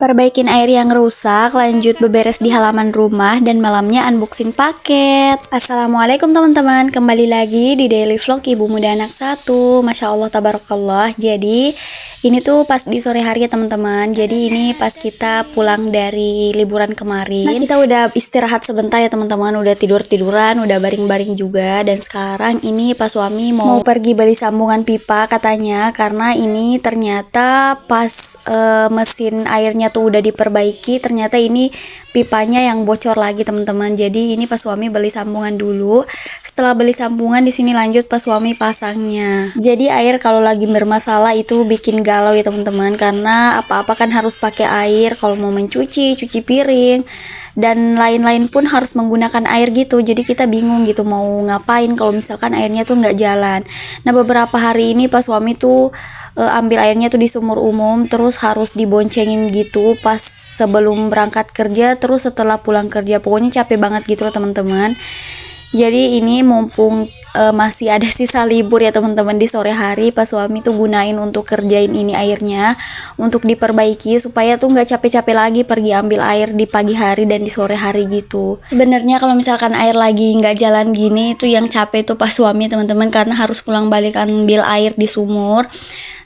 Perbaikin air yang rusak, lanjut beberes di halaman rumah, dan malamnya unboxing paket. Assalamualaikum teman-teman, kembali lagi di daily vlog Ibu Muda Anak 1. Masya Allah, tabarakallah. Jadi ini tuh pas di sore hari ya teman-teman. Jadi ini pas kita pulang dari liburan kemarin. Nah, kita udah istirahat sebentar ya teman-teman, udah tidur-tiduran, udah baring-baring juga. Dan sekarang ini pas suami mau pergi beli sambungan pipa katanya, karena ini ternyata pas mesin airnya tuh udah diperbaiki, ternyata ini pipanya yang bocor lagi teman-teman. Jadi ini pas suami beli sambungan dulu. Setelah beli sambungan di sini lanjut pas suami pasangnya. Jadi air kalau lagi bermasalah itu bikin galau ya teman-teman, karena apa-apa kan harus pakai air. Kalau mau mencuci, cuci piring dan lain-lain pun harus menggunakan air gitu. Jadi kita bingung gitu mau ngapain kalau misalkan airnya tuh nggak jalan. Nah, beberapa hari ini pas suami tuh ambil airnya tuh di sumur umum, terus harus diboncengin gitu pas sebelum berangkat kerja, terus setelah pulang kerja. Pokoknya capek banget gitu loh teman-teman. Jadi ini mumpung masih ada sisa libur ya teman-teman, di sore hari pas suami tuh gunain untuk kerjain ini airnya, untuk diperbaiki supaya tuh nggak capek-capek lagi pergi ambil air di pagi hari dan di sore hari gitu. Sebenarnya kalau misalkan air lagi nggak jalan gini itu yang capek tuh pas suami teman-teman, karena harus pulang balik ambil air di sumur.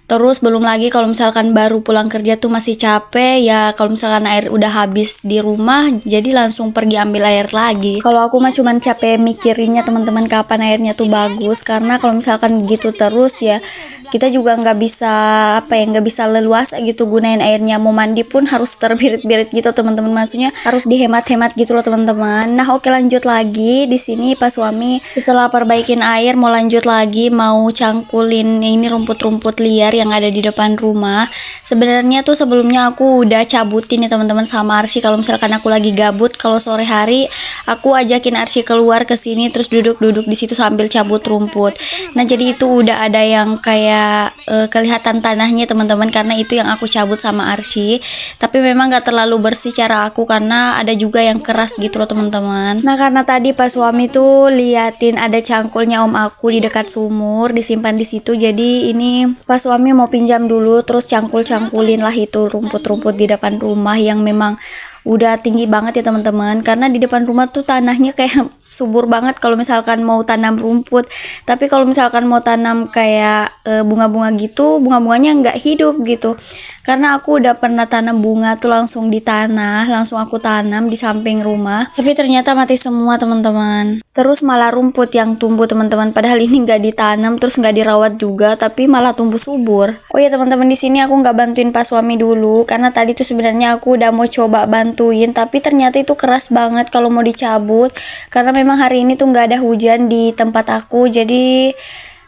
Terus belum lagi kalau misalkan baru pulang kerja tuh masih capek ya, kalau misalkan air udah habis di rumah jadi langsung pergi ambil air lagi. Kalau aku mah cuman capek mikirinnya teman-teman kapan airnya tuh bagus, karena kalau misalkan gitu terus ya kita juga nggak bisa nggak bisa leluasa gitu gunain airnya. Mau mandi pun harus terbirit-birit gitu teman-teman, maksudnya harus dihemat-hemat gitu loh teman-teman. Nah, oke, lanjut lagi. Di sini pas suami setelah perbaikin air mau lanjut lagi, mau cangkulin ini rumput-rumput liar yang ada di depan rumah. Sebenarnya tuh sebelumnya aku udah cabutin ya teman-teman sama Arsy. Kalau misalkan aku lagi gabut, kalau sore hari aku ajakin Arsy keluar ke sini terus duduk-duduk di situ sambil cabut rumput. Nah, jadi itu udah ada yang kayak kelihatan tanahnya teman-teman, karena itu yang aku cabut sama Arsy. Tapi memang gak terlalu bersih cara aku, karena ada juga yang keras gitu loh teman-teman. Nah, karena tadi pas suami tuh liatin ada cangkulnya om aku di dekat sumur disimpan di situ, jadi ini pas suami mau pinjam dulu terus cangkulin lah itu rumput-rumput di depan rumah yang memang udah tinggi banget ya teman-teman, karena di depan rumah tuh tanahnya kayak subur banget kalau misalkan mau tanam rumput. Tapi kalau misalkan mau tanam kayak bunga-bunga gitu, bunga-bunganya nggak hidup gitu. Karena aku udah pernah tanam bunga tuh langsung di tanah, langsung aku tanam di samping rumah, tapi ternyata mati semua teman-teman. Terus malah rumput yang tumbuh teman-teman, padahal ini nggak ditanam terus nggak dirawat juga, tapi malah tumbuh subur. Oh ya teman-teman, di sini aku nggak bantuin pas suami dulu, karena tadi tuh sebenarnya aku udah mau coba bantuin, tapi ternyata itu keras banget kalau mau dicabut, karena memang hari ini tuh nggak ada hujan di tempat aku, jadi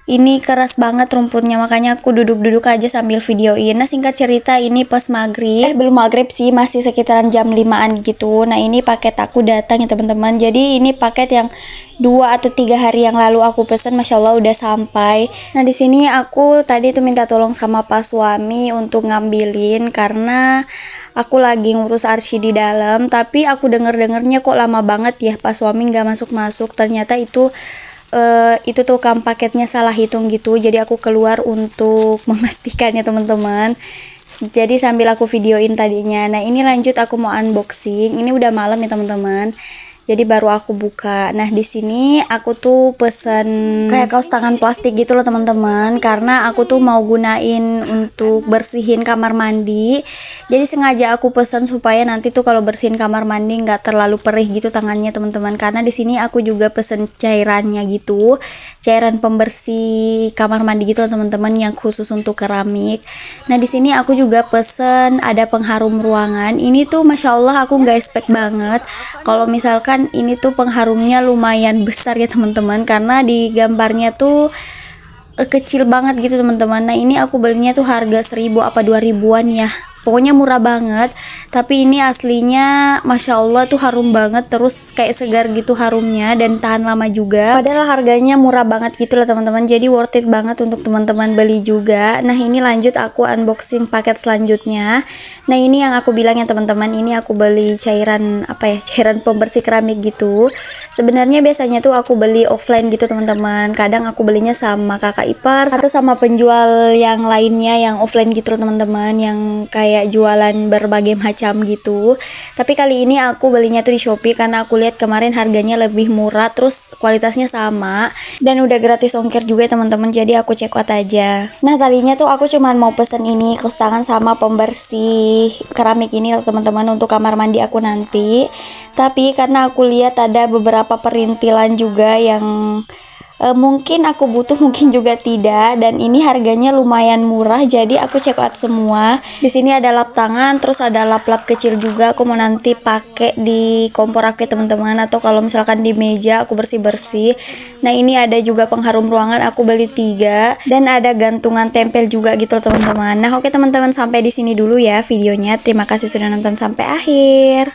ini keras banget rumputnya, makanya aku duduk-duduk aja sambil videoin. Nah, singkat cerita ini pas maghrib, belum maghrib sih, masih sekitaran jam 5-an gitu. Nah, ini paket aku datang ya teman-teman. Jadi ini paket yang 2 atau 3 hari yang lalu aku pesen, Masya Allah udah sampai. Nah, di sini aku tadi tuh minta tolong sama pas suami untuk ngambilin, karena aku lagi ngurus Arsy di dalam. Tapi aku denger-dengernya kok lama banget ya pas suami nggak masuk-masuk. Ternyata itu tukang paketnya salah hitung gitu, jadi aku keluar untuk memastikan ya teman-teman. Jadi sambil aku videoin tadinya. Nah, ini lanjut aku mau unboxing. Ini udah malam ya teman-teman, jadi baru aku buka. Nah, di sini aku tuh pesen kayak kaos tangan plastik gitu loh teman-teman, karena aku tuh mau gunain untuk bersihin kamar mandi. Jadi sengaja aku pesen supaya nanti tuh kalau bersihin kamar mandi nggak terlalu perih gitu tangannya teman-teman. Karena di sini aku juga pesen cairannya gitu, cairan pembersih kamar mandi gitu teman-teman, yang khusus untuk keramik. Nah, di sini aku juga pesen ada pengharum ruangan. Ini tuh Masya Allah aku nggak expect banget kalau misalkan ini tuh pengharumnya lumayan besar ya teman-teman, karena di gambarnya tuh kecil banget gitu teman-teman. Nah, ini aku belinya tuh harga 1000 apa 2000-an ya, pokoknya murah banget. Tapi ini aslinya Masya Allah tuh harum banget, terus kayak segar gitu harumnya dan tahan lama juga. Padahal harganya murah banget gitu loh teman-teman, jadi worth it banget untuk teman-teman beli juga. Nah, ini lanjut aku unboxing paket selanjutnya. Nah, ini yang aku bilang ya teman-teman, ini aku beli cairan cairan pembersih keramik gitu. Sebenarnya biasanya tuh aku beli offline gitu teman-teman, kadang aku belinya sama kakak ipar atau sama penjual yang lainnya yang offline gitu loh teman-teman, yang kayak kayak jualan berbagai macam gitu. Tapi kali ini aku belinya tuh di Shopee karena aku lihat kemarin harganya lebih murah, terus kualitasnya sama dan udah gratis ongkir juga teman-teman. Jadi aku check out aja. Nah, tadinya tuh aku cuman mau pesen ini kaos tangan sama pembersih keramik ini teman-teman untuk kamar mandi aku nanti. Tapi karena aku lihat ada beberapa perintilan juga yang mungkin aku butuh, mungkin juga tidak, dan ini harganya lumayan murah, jadi aku check out semua. Di sini ada lap tangan, terus ada lap-lap kecil juga. Aku mau nanti pakai di kompor aku ya teman-teman, atau kalau misalkan di meja aku bersih-bersih. Nah, ini ada juga pengharum ruangan, aku beli 3, dan ada gantungan tempel juga gitu teman-teman. Nah, oke teman-teman, sampai di sini dulu ya videonya. Terima kasih sudah nonton sampai akhir.